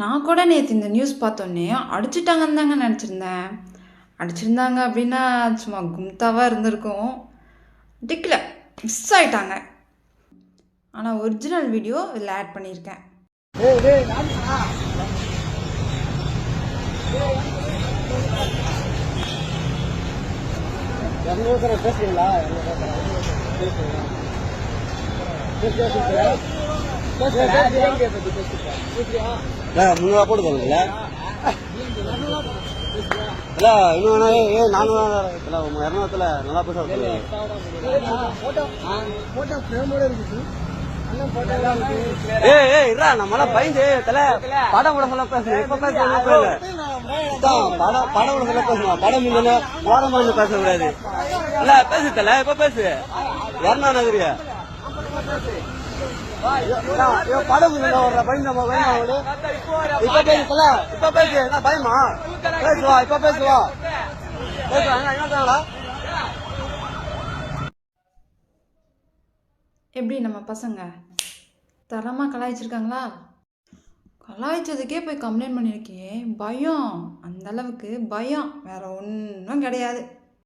நான் கூட நேற்று இந்த நியூஸ் பார்த்தோன்னே அடிச்சிட்டாங்கன்னு தாங்க நினச்சிருந்தேன். அடிச்சிருந்தாங்க அப்படின்னா சும்மா கும்தாவாக இருந்திருக்கும். டிக்கல மிஸ் ஆயிட்டாங்க. ஆனால் ஒரிஜினல் வீடியோ இதில் ஆட் பண்ணியிருக்கேன். பேசுறீங்களா? முன்னூறு போடுதல்ல இல்ல இன்னும் நானூறு இரநூறுல நல்லா பேச நம்மள பயந்து தல படம் கூட சொல்ல பேசுறேன். இப்ப பேசுறேன் படம் கூட சொல்ல பேசணும். படம் முன்ன ஓரமா பேசக்கூடாது. இல்ல பேசு தல இப்ப பேசு. யாருன்னா நகரியா படம் வர்ற பயந்து இப்ப பேசுல இப்ப பேசு. என்ன பயமா? பேசுவா இப்ப பேசுவா பேசுவாங்களா? எப்படி நம்ம பசங்க தரமாக கலாய்ச்சிருக்காங்களா? கலாய்ச்சதுக்கே போய் கம்ப்ளைண்ட் பண்ணியிருக்கே. பயம், அந்த அளவுக்கு பயம், வேற ஒன்றும் கிடையாது.